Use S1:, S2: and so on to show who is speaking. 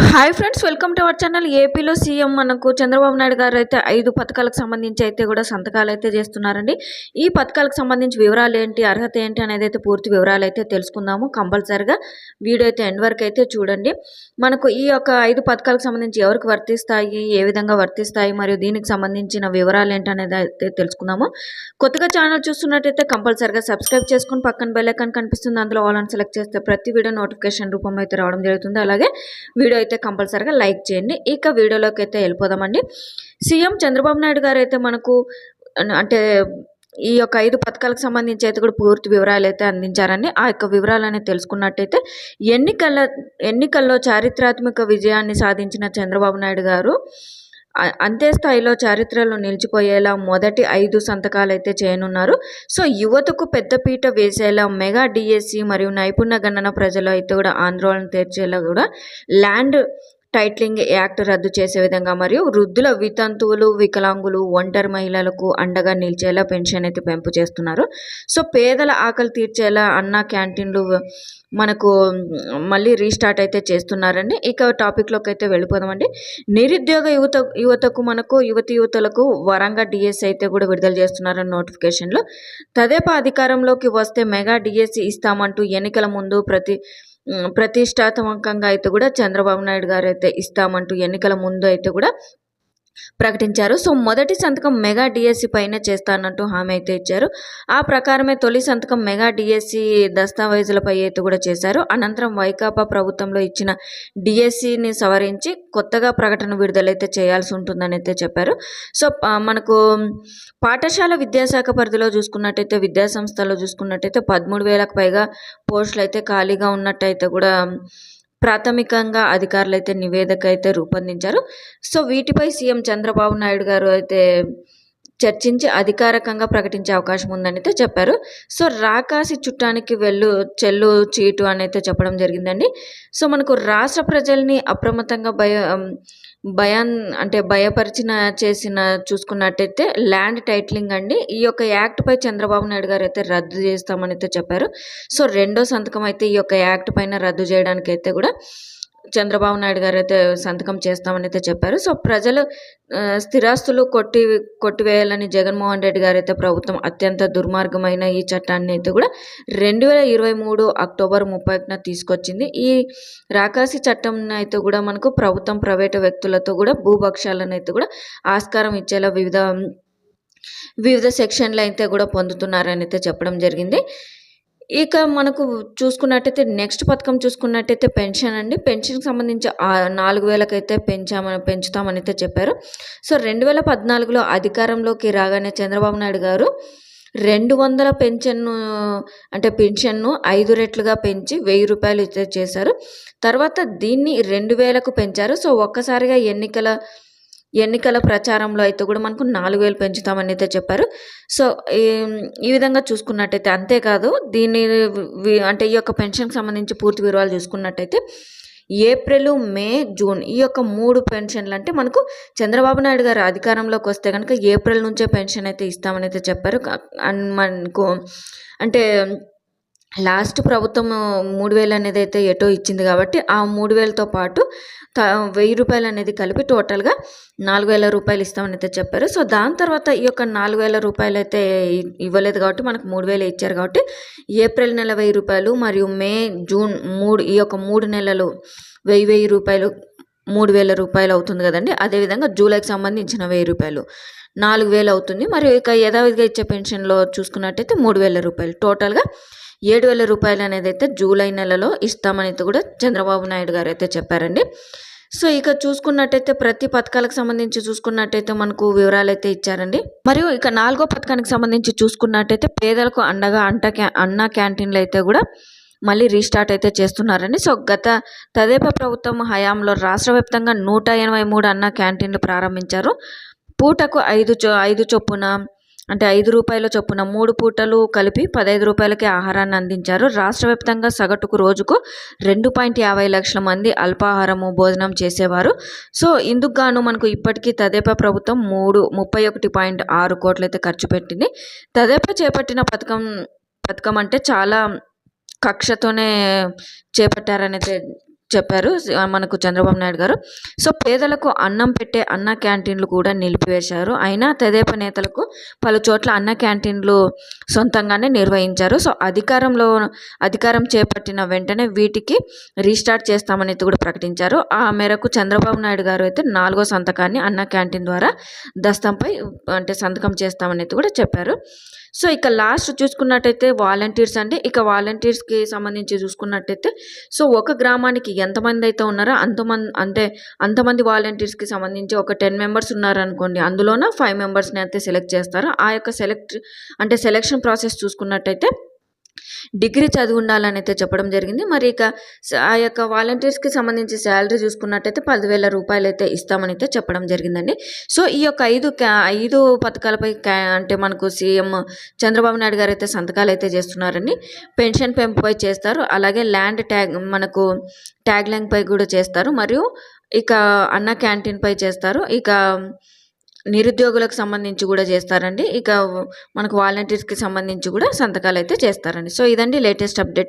S1: Hi friends, welcome to our channel. ఏపీలో CM మనకు చంద్రబాబు నాయుడు గారు అయితే 5 పథకాలకు సంబంధించి అయితే కూడా సంతకాలు అయితే చేస్తున్నారండి. ఈ పథకాలకు సంబంధించి వివరాలు ఏంటి, అర్హత ఏంటి అనేది అయితే పూర్తి వివరాలు అయితే తెలుసుకుందాము. కంపల్సరిగా వీడియో అయితే ఎండ్ వరకు అయితే చూడండి. మనకు ఈ యొక్క 5 పథకాలకు సంబంధించి ఎవరికి వర్తిస్తాయి, ఏ విధంగా వర్తిస్తాయి, మరియు దీనికి సంబంధించిన వివరాలు ఏంటి అనేది అయితే తెలుసుకుందాము. కొత్తగా ఛానల్ చూస్తున్నట్టయితే కంపల్సరిగా సబ్స్క్రైబ్ చేసుకుని పక్కన బెల్ ఐకాన్ కనిపిస్తుంది, అందులో ఆల్ అని సెలెక్ట్ చేస్తే ప్రతి వీడియో నోటిఫికేషన్ రూపంలో అయితే రావడం జరుగుతుంది. అలాగే వీడియో అయితే కంపల్సరిగా లైక్ చేయండి. ఇక వీడియోలోకి అయితే వెళ్ళిపోదామండి. సీఎం చంద్రబాబు నాయుడు గారు అయితే మనకు అంటే ఈ యొక్క 5 పథకాలకు సంబంధించి అయితే కూడా పూర్తి వివరాలు అయితే అందించారండి. ఆ యొక్క వివరాలని తెలుసుకున్నట్టయితే ఎన్నికల్లో చారిత్రాత్మక విజయాన్ని సాధించిన చంద్రబాబు నాయుడు గారు అంతే స్థాయిలో చరిత్రలో నిలిచిపోయేలా మొదటి 5 సంతకాలు అయితే చేయనున్నారు. సో యువతకు పెద్దపీట వేసేలా మెగా డిఎస్సి మరియు నైపుణ్య గణన ప్రజలు అయితే కూడా ఆందోళన తీర్చేలా కూడా ల్యాండ్ టైటిలింగ్ యాక్ట్ రద్దు చేసే విధంగా మరియు వృద్ధుల వితంతువులు, వికలాంగులు, ఒంటరి మహిళలకు అండగా నిలిచేలా పెన్షన్ అయితే పెంపు చేస్తున్నారు. సో పేదల ఆకలి తీర్చేలా అన్న క్యాంటీన్లు మనకు మళ్ళీ రీస్టార్ట్ అయితే చేస్తున్నారండి. ఇక టాపిక్లోకి అయితే వెళ్ళిపోదామండి. నిరుద్యోగ యువతకు మనకు యువతులకు వరంగా డిఎస్సి అయితే కూడా విడుదల చేస్తున్నారని నోటిఫికేషన్లో. తదేపా అధికారంలోకి వస్తే మెగా డిఎస్సి ఇస్తామంటూ ఎన్నికల ముందు ప్రతిష్టాత్మకంగా అయితే కూడా చంద్రబాబు నాయుడు గారు అయితే ఇస్తామంటూ ఎన్నికల ముందు అయితే కూడా ప్రకటించారు. సో మొదటి సంతకం మెగా డిఎస్సి పైన చేస్తానంటూ హామీ అయితే ఇచ్చారు. ఆ ప్రకారమే తొలి సంతకం మెగా డిఎస్సి దస్తావేజులపై అయితే కూడా చేశారు. అనంతరం వైకాపా ప్రభుత్వంలో ఇచ్చిన డిఎస్సిని సవరించి కొత్తగా ప్రకటన విడుదలైతే చేయాల్సి ఉంటుందని అయితే చెప్పారు. సో మనకు పాఠశాల విద్యాశాఖ పరిధిలో చూసుకున్నట్టయితే, విద్యాసంస్థలో చూసుకున్నట్టయితే 13,000కు పైగా పోస్టులు అయితే ఖాళీగా ఉన్నట్టయితే కూడా ప్రాథమికంగా అధికారులు అయితే నివేదిక అయితే రూపొందించారు. సో వీటిపై సీఎం చంద్రబాబు నాయుడు గారు అయితే చర్చించి అధికారికంగా ప్రకటించే అవకాశం ఉందని అయితే చెప్పారు. సో రాకాసి చుట్టానికి చెల్లు చీటు అని అయితే చెప్పడం జరిగిందండి. సో మనకు రాష్ట్ర ప్రజల్ని అప్రమత్తంగా భయపరిచిన చేసిన చూసుకున్నట్టయితే ల్యాండ్ టైటిలింగ్ అండి. ఈ యొక్క యాక్ట్పై చంద్రబాబు నాయుడు గారు అయితే రద్దు చేస్తామని అయితే చెప్పారు. సో రెండో సంతకం అయితే ఈ యొక్క యాక్ట్ పైన రద్దు చేయడానికి అయితే కూడా చంద్రబాబు నాయుడు గారు అయితే సంతకం చేస్తామని అయితే చెప్పారు. సో ప్రజలు స్థిరాస్తులు కొట్టివేయాలని జగన్మోహన్ రెడ్డి గారు అయితే ప్రభుత్వం అత్యంత దుర్మార్గమైన ఈ చట్టాన్ని అయితే కూడా 2023 అక్టోబర్ 30న తీసుకొచ్చింది. ఈ రాకాసి చట్టం అయితే కూడా మనకు ప్రభుత్వం ప్రైవేటు వ్యక్తులతో కూడా భూభక్షాలను అయితే కూడా ఆస్కారం ఇచ్చేలా వివిధ సెక్షన్లు అయితే కూడా పొందుతున్నారని అయితే చెప్పడం జరిగింది. ఇక మనకు చూసుకున్నట్టయితే నెక్స్ట్ పథకం చూసుకున్నట్టయితే పెన్షన్ అండి. పెన్షన్కి సంబంధించి 4,000కి అయితే పెంచుతామని అయితే చెప్పారు. సో 2014లో అధికారంలోకి రాగానే చంద్రబాబు నాయుడు గారు 200 పెన్షన్ను 5 రెట్లుగా పెంచి 1,000 రూపాయలు అయితే చేశారు. తర్వాత దీన్ని 2,000కు పెంచారు. సో ఒక్కసారిగా ఎన్నికల ప్రచారంలో అయితే కూడా మనకు 4,000 పెంచుతామని అయితే చెప్పారు. సో ఈ విధంగా చూసుకున్నట్టయితే, అంతేకాదు దీన్ని ఈ యొక్క పెన్షన్కి సంబంధించి పూర్తి వివరాలు చూసుకున్నట్టయితే ఏప్రిల్, మే, జూన్ ఈ యొక్క 3 పెన్షన్లు అంటే మనకు చంద్రబాబు నాయుడు గారు అధికారంలోకి వస్తే కనుక ఏప్రిల్ నుంచే పెన్షన్ అయితే ఇస్తామని అయితే చెప్పారు. మనకు అంటే లాస్ట్ ప్రభుత్వం 3,000 అనేది అయితే ఎటో ఇచ్చింది కాబట్టి ఆ 3,000తో పాటు 1,000 రూపాయలు అనేది కలిపి టోటల్గా 4,000 రూపాయలు ఇస్తామని అయితే చెప్పారు. సో దాని తర్వాత ఈ యొక్క 4,000 రూపాయలు అయితే ఇవ్వలేదు కాబట్టి మనకు 3,000 ఇచ్చారు కాబట్టి ఏప్రిల్ నెల 1,000 రూపాయలు మరియు మే, జూన్ ఈ యొక్క 3 నెలలు 1,000 రూపాయలు 3,000 రూపాయలు అవుతుంది కదండి. అదేవిధంగా జూలైకి సంబంధించిన 1,000 రూపాయలు 4,000 అవుతుంది. మరియు ఇక యథావిధిగా ఇచ్చే పెన్షన్లో చూసుకున్నట్టయితే 3,000 రూపాయలు టోటల్గా 7,000 రూపాయలు అనేది అయితే జూలై నెలలో ఇస్తామని కూడా చంద్రబాబు నాయుడు గారు అయితే చెప్పారండి. సో ఇక చూసుకున్నట్టయితే ప్రతి పథకాలకు సంబంధించి చూసుకున్నట్టయితే మనకు వివరాలు అయితే ఇచ్చారండి. మరియు ఇక 4వ పథకానికి సంబంధించి చూసుకున్నట్టయితే పేదలకు అండగా అన్న క్యాంటీన్లు అయితే కూడా మళ్ళీ రీస్టార్ట్ అయితే చేస్తున్నారండి. సో గత తదేపా ప్రభుత్వం హయాంలో రాష్ట్ర వ్యాప్తంగా 183 అన్న క్యాంటీన్లు ప్రారంభించారు. పూటకు 5 చొప్పున అంటే 5 రూపాయల చొప్పున 3 పూటలు కలిపి 15 రూపాయలకే ఆహారాన్ని అందించారు. రాష్ట్ర వ్యాప్తంగా సగటుకు రోజుకు 2.50 లక్షల మంది అల్పాహారము భోజనం చేసేవారు. సో ఇందుకు గాను మనకు ఇప్పటికీ తదేపా ప్రభుత్వం 31.6 కోట్లు అయితే ఖర్చు పెట్టింది. తదేపా చేపట్టిన పథకం అంటే చాలా కక్షతోనే చేపట్టారనైతే చెప్పారు మనకు చంద్రబాబు నాయుడు గారు. సో పేదలకు అన్నం పెట్టే అన్న క్యాంటీన్లు కూడా నిలిపివేశారు. అయినా తెదేపా నేతలకు పలు చోట్ల అన్న క్యాంటీన్లు సొంతంగానే నిర్వహించారు. సో అధికారం చేపట్టిన వెంటనే వీటికి రీస్టార్ట్ చేస్తామని కూడా ప్రకటించారు. ఆ మేరకు చంద్రబాబు నాయుడు గారు అయితే 4వ సంతకాన్ని అన్న క్యాంటీన్ ద్వారా దస్తంపై అంటే సంతకం చేస్తామని కూడా చెప్పారు. సో ఇక లాస్ట్ చూసుకున్నట్టయితే వాలంటీర్స్ అండి. ఇక వాలంటీర్స్కి సంబంధించి చూసుకున్నట్టయితే సో ఒక గ్రామానికి ఎంతమంది అయితే ఉన్నారో అంతమంది వాలంటీర్స్కి సంబంధించి ఒక 10 మెంబర్స్ ఉన్నారనుకోండి, అందులోన 5 మెంబర్స్ని అయితే సెలెక్ట్ చేస్తారు. ఆ యొక్క సెలెక్షన్ ప్రాసెస్ చూసుకున్నట్టయితే డిగ్రీ చదివి ఉండాలని అయితే చెప్పడం జరిగింది. మరి ఇక ఆ యొక్క వాలంటీర్స్కి సంబంధించి శాలరీ చూసుకున్నట్టయితే 10,000 రూపాయలు అయితే ఇస్తామని అయితే చెప్పడం జరిగిందండి. సో ఈ యొక్క 5 పథకాలపై అంటే మనకు సీఎం చంద్రబాబు నాయుడు గారు అయితే సంతకాలు అయితే చేస్తున్నారండి. పెన్షన్ పెంపుపై చేస్తారు, అలాగే ల్యాండ్ ట్యాగ్ లైన్ పై కూడా చేస్తారు, మరియు ఇక అన్న క్యాంటీన్ పై చేస్తారు, ఇక నిరుద్యోగులకు సంబంధించి కూడా చేస్తారండి. ఇక మనకు వాలంటీర్స్కి సంబంధించి కూడా సంతకాలు అయితే చేస్తారండి. సో ఇదండి లేటెస్ట్ అప్డేట్.